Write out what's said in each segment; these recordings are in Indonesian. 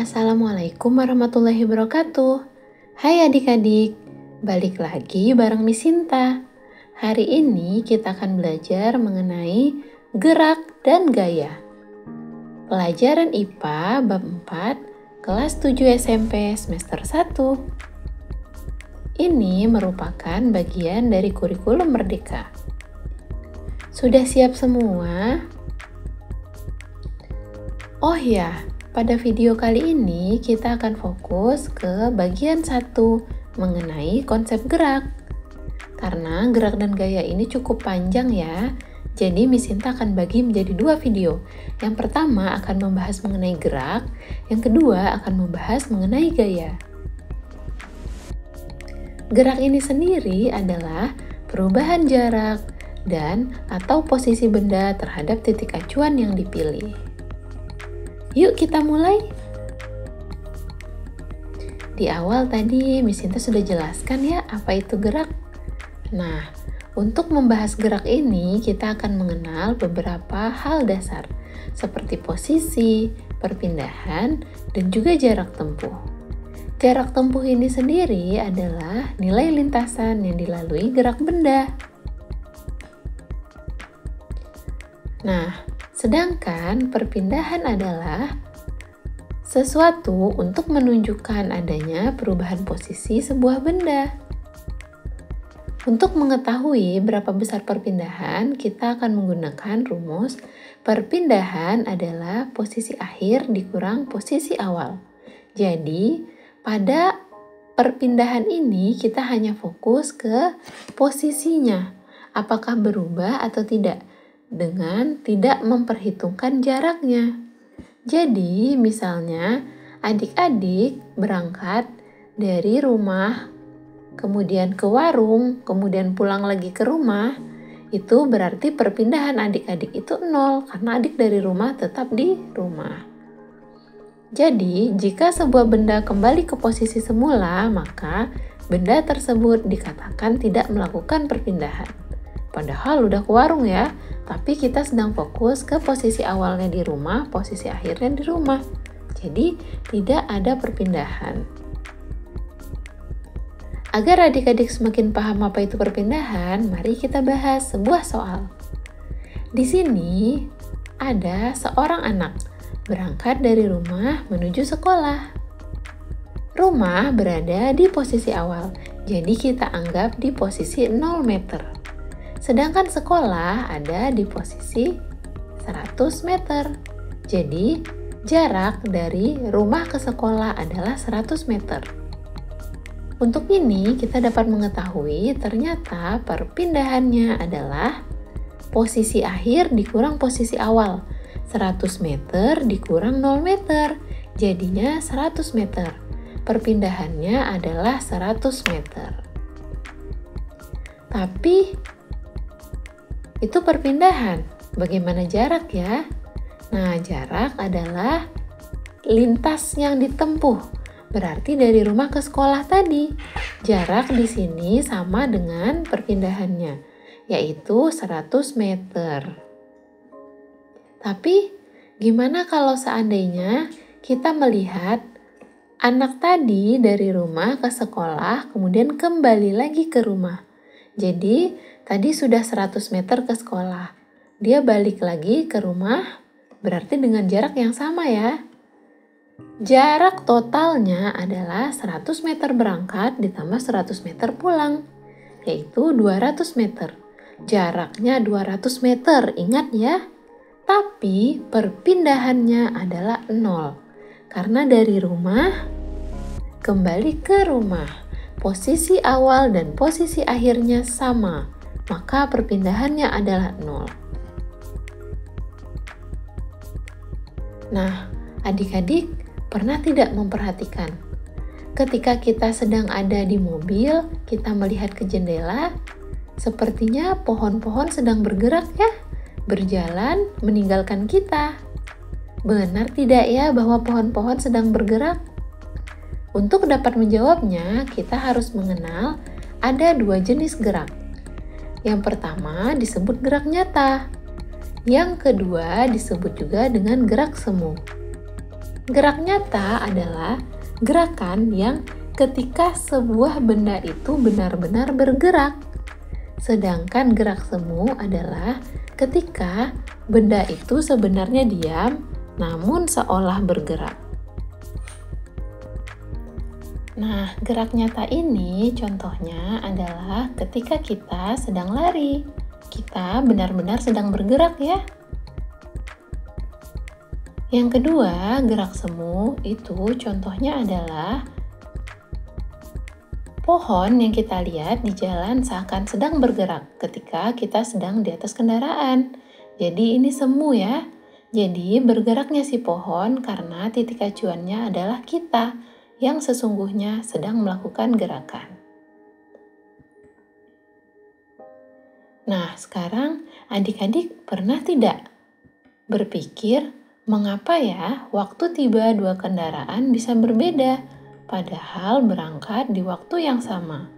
Assalamualaikum warahmatullahi wabarakatuh. Hai adik-adik, balik lagi bareng Miss Sinta. Hari ini kita akan belajar mengenai gerak dan gaya. Pelajaran IPA bab 4, kelas 7 SMP semester 1. Ini merupakan bagian dari kurikulum Merdeka. Sudah siap semua? Oh ya, pada video kali ini kita akan fokus ke bagian 1 mengenai konsep gerak. Karena gerak dan gaya ini cukup panjang ya, jadi Miss Sinta akan bagi menjadi 2 video. Yang pertama akan membahas mengenai gerak, yang kedua akan membahas mengenai gaya. Gerak ini sendiri adalah perubahan jarak dan atau posisi benda terhadap titik acuan yang dipilih. Yuk kita mulai. Di awal tadi Miss Sinta sudah jelaskan ya apa itu gerak. Nah, untuk membahas gerak ini kita akan mengenal beberapa hal dasar seperti posisi, perpindahan, dan juga jarak tempuh. Jarak tempuh ini sendiri adalah nilai lintasan yang dilalui gerak benda. Nah, sedangkan perpindahan adalah sesuatu untuk menunjukkan adanya perubahan posisi sebuah benda. Untuk mengetahui berapa besar perpindahan, kita akan menggunakan rumus perpindahan adalah posisi akhir dikurang posisi awal. Jadi, pada perpindahan ini kita hanya fokus ke posisinya, apakah berubah atau tidak, dengan tidak memperhitungkan jaraknya. Jadi, misalnya adik-adik berangkat dari rumah, kemudian ke warung, kemudian pulang lagi ke rumah, itu berarti perpindahan adik-adik itu 0, karena adik dari rumah tetap di rumah. Jadi, jika sebuah benda kembali ke posisi semula, maka benda tersebut dikatakan tidak melakukan perpindahan. Padahal udah ke warung ya, tapi kita sedang fokus ke posisi awalnya di rumah, posisi akhirnya di rumah. Jadi, tidak ada perpindahan. Agar adik-adik semakin paham apa itu perpindahan, mari kita bahas sebuah soal. Di sini ada seorang anak berangkat dari rumah menuju sekolah. Rumah berada di posisi awal, jadi kita anggap di posisi 0 meter. Sedangkan sekolah ada di posisi 100 meter. Jadi, jarak dari rumah ke sekolah adalah 100 meter. Untuk ini, kita dapat mengetahui ternyata perpindahannya adalah posisi akhir dikurang posisi awal. 100 meter dikurang 0 meter, jadinya 100 meter. Perpindahannya adalah 100 meter. Tapi, itu perpindahan. Bagaimana jarak ya? Nah, jarak adalah lintas yang ditempuh. Berarti dari rumah ke sekolah tadi. Jarak di sini sama dengan perpindahannya, yaitu 100 meter. Tapi, gimana kalau seandainya kita melihat anak tadi dari rumah ke sekolah, kemudian kembali lagi ke rumah. Jadi, tadi sudah 100 meter ke sekolah. Dia balik lagi ke rumah, berarti dengan jarak yang sama ya. Jarak totalnya adalah 100 meter berangkat ditambah 100 meter pulang, yaitu 200 meter. Jaraknya 200 meter, ingat ya. Tapi perpindahannya adalah 0, karena dari rumah kembali ke rumah. Posisi awal dan posisi akhirnya sama, maka perpindahannya adalah 0. Nah, adik-adik pernah tidak memperhatikan? Ketika kita sedang ada di mobil, kita melihat ke jendela, sepertinya pohon-pohon sedang bergerak ya, berjalan meninggalkan kita. Benar tidak ya bahwa pohon-pohon sedang bergerak? Untuk dapat menjawabnya, kita harus mengenal ada 2 jenis gerak. Yang pertama disebut gerak nyata. Yang kedua disebut juga dengan gerak semu. Gerak nyata adalah gerakan yang ketika sebuah benda itu benar-benar bergerak. Sedangkan gerak semu adalah ketika benda itu sebenarnya diam, namun seolah bergerak. Nah, gerak nyata ini contohnya adalah ketika kita sedang lari. Kita benar-benar sedang bergerak ya. Yang kedua, gerak semu itu contohnya adalah pohon yang kita lihat di jalan seakan sedang bergerak ketika kita sedang di atas kendaraan. Jadi ini semu ya. Jadi bergeraknya si pohon karena titik acuannya adalah kita yang sesungguhnya sedang melakukan gerakan. Nah, sekarang adik-adik pernah tidak berpikir mengapa ya waktu tiba dua kendaraan bisa berbeda, padahal berangkat di waktu yang sama?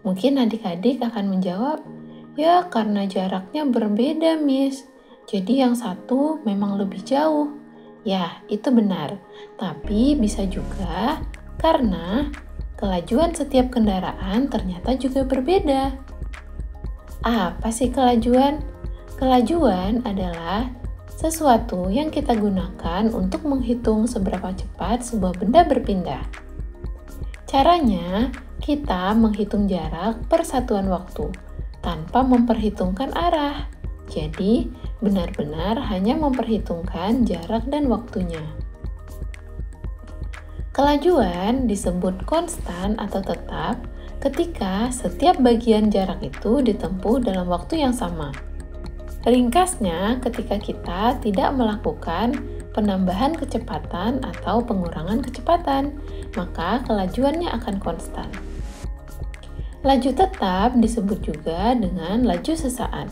Mungkin adik-adik akan menjawab, ya karena jaraknya berbeda, Miss. Jadi yang satu memang lebih jauh. Ya, itu benar. Tapi bisa juga karena kelajuan setiap kendaraan ternyata juga berbeda. Apa sih kelajuan? Kelajuan adalah sesuatu yang kita gunakan untuk menghitung seberapa cepat sebuah benda berpindah. Caranya, kita menghitung jarak per satuan waktu, tanpa memperhitungkan arah. Jadi, benar-benar hanya memperhitungkan jarak dan waktunya. Kelajuan disebut konstan atau tetap ketika setiap bagian jarak itu ditempuh dalam waktu yang sama. Ringkasnya, ketika kita tidak melakukan penambahan kecepatan atau pengurangan kecepatan, maka kelajuannya akan konstan. Laju tetap disebut juga dengan laju sesaat.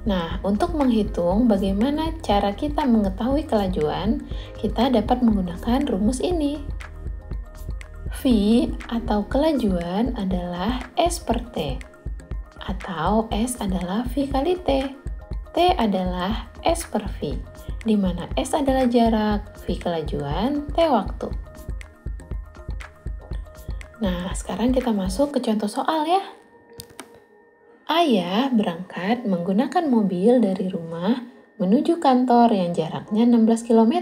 Nah, untuk menghitung bagaimana cara kita mengetahui kelajuan, kita dapat menggunakan rumus ini. V atau kelajuan adalah S per T. Atau S adalah V kali T. T adalah S per V, di mana S adalah jarak, V kelajuan, T waktu. Nah, sekarang kita masuk ke contoh soal ya. Ayah berangkat menggunakan mobil dari rumah menuju kantor yang jaraknya 16 km.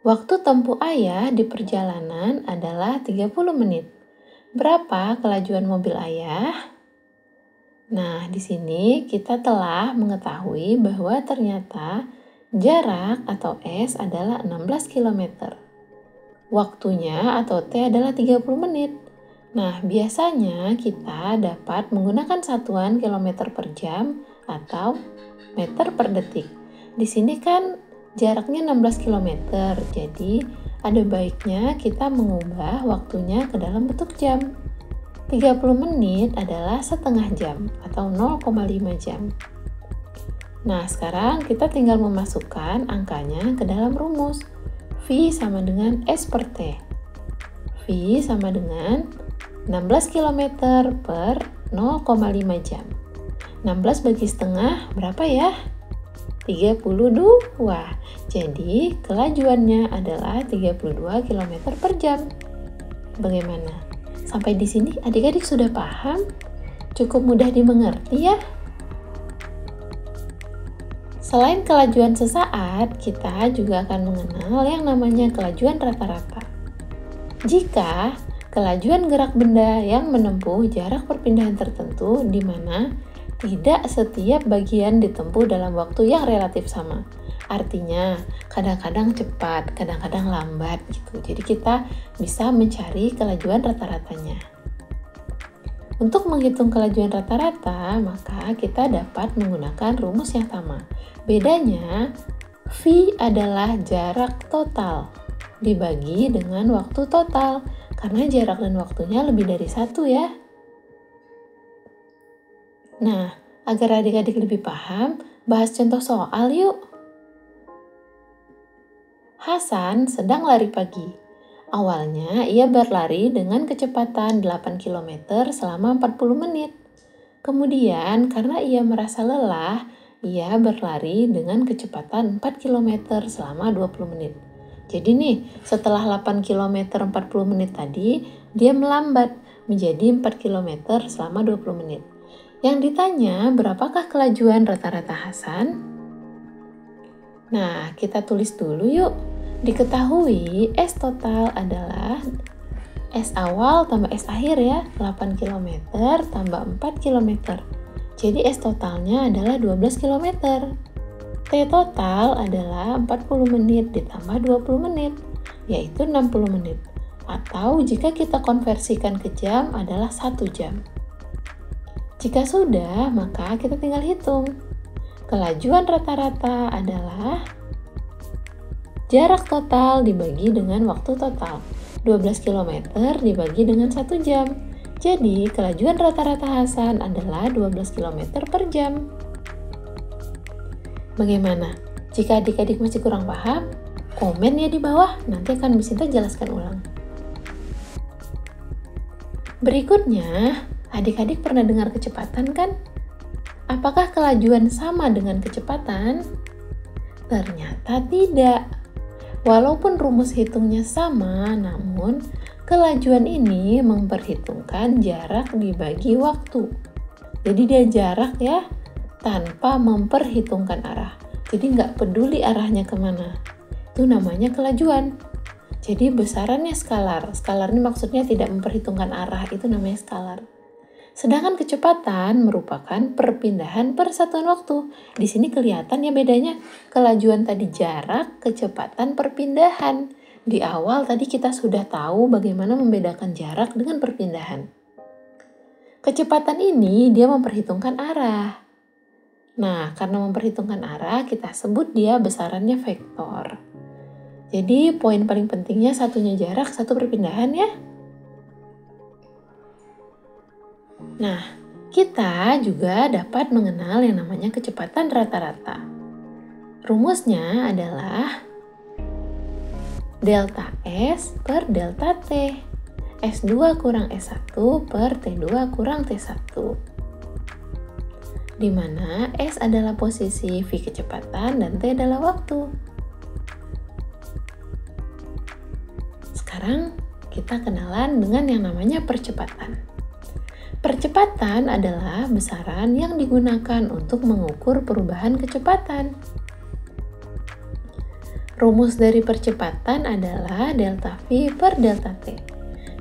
Waktu tempuh ayah di perjalanan adalah 30 menit. Berapa kelajuan mobil ayah? Nah, di sini kita telah mengetahui bahwa ternyata jarak atau S adalah 16 km. Waktunya atau T adalah 30 menit. Nah, biasanya kita dapat menggunakan satuan kilometer per jam atau meter per detik. Di sini kan jaraknya 16 km, jadi ada baiknya kita mengubah waktunya ke dalam bentuk jam. 30 menit adalah setengah jam atau 0,5 jam. Nah, sekarang kita tinggal memasukkan angkanya ke dalam rumus. V sama dengan S per T. V sama dengan 16 km per 0,5 jam. 16 bagi setengah berapa ya? 32. Jadi, kelajuannya adalah 32 km per jam. Bagaimana? Sampai di sini adik-adik sudah paham? Cukup mudah dimengerti ya? Selain kelajuan sesaat, kita juga akan mengenal yang namanya kelajuan rata-rata. Jika kelajuan gerak benda yang menempuh jarak perpindahan tertentu di mana tidak setiap bagian ditempuh dalam waktu yang relatif sama. Artinya, kadang-kadang cepat, kadang-kadang lambat gitu. Jadi kita bisa mencari kelajuan rata-ratanya. Untuk menghitung kelajuan rata-rata, maka kita dapat menggunakan rumus yang sama. Bedanya, V adalah jarak total dibagi dengan waktu total, karena jarak dan waktunya lebih dari 1 ya. Nah, agar adik-adik lebih paham, bahas contoh soal yuk. Hasan sedang lari pagi. Awalnya ia berlari dengan kecepatan 8 km selama 40 menit. Kemudian karena ia merasa lelah, ia berlari dengan kecepatan 4 km selama 20 menit. Jadi nih, setelah 8 km 40 menit tadi, dia melambat menjadi 4 km selama 20 menit. Yang ditanya, berapakah kelajuan rata-rata Hasan? Nah, kita tulis dulu yuk. Diketahui S total adalah S awal tambah S akhir ya, 8 km tambah 4 km. Jadi S totalnya adalah 12 km. T total adalah 40 menit ditambah 20 menit, yaitu 60 menit. Atau jika kita konversikan ke jam adalah 1 jam. Jika sudah, maka kita tinggal hitung. Kelajuan rata-rata adalah jarak total dibagi dengan waktu total. 12 km dibagi dengan 1 jam. Jadi, kelajuan rata-rata Hasan adalah 12 km per jam. Bagaimana? Jika adik-adik masih kurang paham, komen ya di bawah. Nanti akan Miss Sinta jelaskan ulang. Berikutnya, adik-adik pernah dengar kecepatan kan? Apakah kelajuan sama dengan kecepatan? Ternyata tidak. Walaupun rumus hitungnya sama, namun kelajuan ini memperhitungkan jarak dibagi waktu. Jadi dia jarak ya, tanpa memperhitungkan arah. Jadi nggak peduli arahnya kemana. Itu namanya kelajuan. Jadi besarannya skalar. Skalar ini maksudnya tidak memperhitungkan arah, itu namanya skalar. Sedangkan kecepatan merupakan perpindahan per satuan waktu. Di sini kelihatan ya bedanya. Kelajuan tadi jarak, kecepatan perpindahan. Di awal tadi kita sudah tahu bagaimana membedakan jarak dengan perpindahan. Kecepatan ini dia memperhitungkan arah. Nah, karena memperhitungkan arah, kita sebut dia besarannya vektor. Jadi poin paling pentingnya satunya jarak, satu perpindahan ya. Nah, kita juga dapat mengenal yang namanya kecepatan rata-rata. Rumusnya adalah delta S per delta T. S2 kurang S1 per T2 kurang T1. Di mana S adalah posisi V kecepatan dan T adalah waktu. Sekarang kita kenalan dengan yang namanya percepatan. Percepatan adalah besaran yang digunakan untuk mengukur perubahan kecepatan. Rumus dari percepatan adalah delta V per delta T.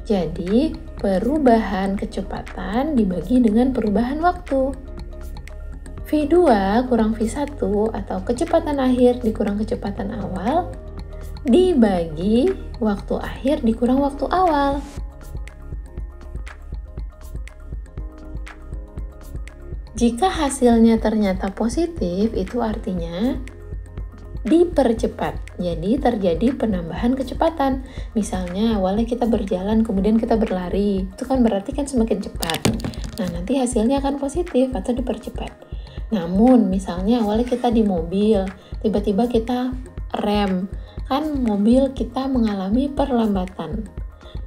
Jadi, perubahan kecepatan dibagi dengan perubahan waktu. V2 kurang V1 atau kecepatan akhir dikurang kecepatan awal dibagi waktu akhir dikurang waktu awal. Jika hasilnya ternyata positif, itu artinya dipercepat. Jadi terjadi penambahan kecepatan. Misalnya awalnya kita berjalan, kemudian kita berlari. Itu kan berarti kan semakin cepat. Nah, nanti hasilnya akan positif atau dipercepat. Namun, misalnya awalnya kita di mobil, tiba-tiba kita rem. Kan mobil kita mengalami perlambatan.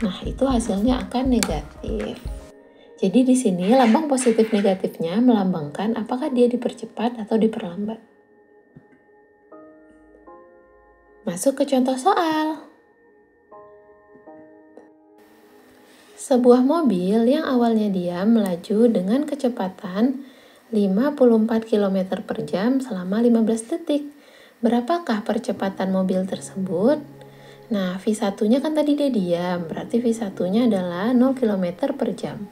Nah, itu hasilnya akan negatif. Jadi di sini lambang positif negatifnya melambangkan apakah dia dipercepat atau diperlambat. Masuk ke contoh soal. Sebuah mobil yang awalnya dia melaju dengan kecepatan 54 km per jam selama 15 detik. Berapakah percepatan mobil tersebut? Nah, V1-nya kan tadi dia diam, berarti V1-nya adalah 0 km per jam.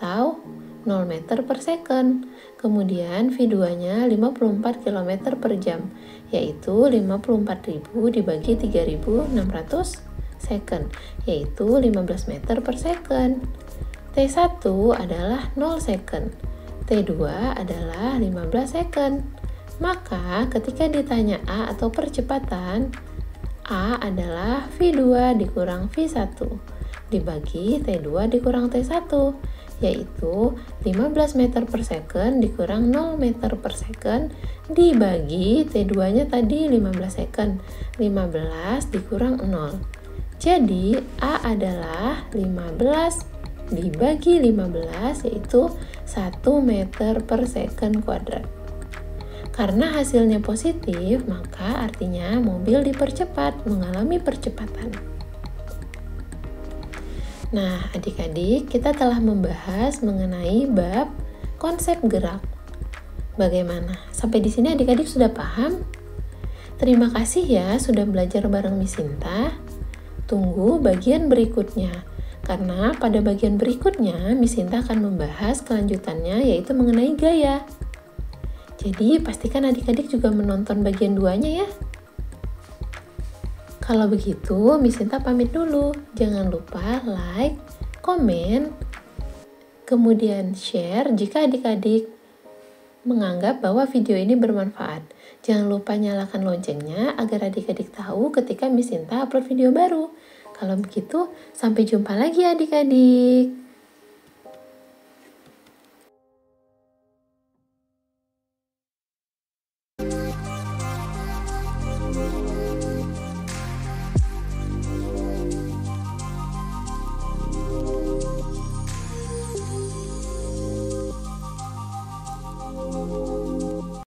Atau 0 meter per second. Kemudian V2-nya 54 km per jam, yaitu 54.000 dibagi 3.600 second, yaitu 15 meter per second. T1 adalah 0 second, T2 adalah 15 second. Maka ketika ditanya A atau percepatan, A adalah V2 dikurang V1 dibagi T2 dikurang T1, yaitu 15 meter per second dikurang 0 meter per second dibagi T2-nya tadi 15 second. 15 dikurang 0. Jadi A adalah 15 dibagi 15, yaitu 1 meter per second kuadrat. Karena hasilnya positif, maka artinya mobil dipercepat, mengalami percepatan. Nah, adik-adik, kita telah membahas mengenai bab konsep gerak. Bagaimana? Sampai di sini adik-adik sudah paham? Terima kasih ya sudah belajar bareng Miss Sinta. Tunggu bagian berikutnya. Karena pada bagian berikutnya, Miss Sinta akan membahas kelanjutannya yaitu mengenai gaya. Jadi, pastikan adik-adik juga menonton bagian 2-nya ya. Kalau begitu, Miss Sinta pamit dulu. Jangan lupa like, komen, kemudian share jika adik-adik menganggap bahwa video ini bermanfaat. Jangan lupa nyalakan loncengnya agar adik-adik tahu ketika Miss Sinta upload video baru. Kalau begitu, sampai jumpa lagi adik-adik.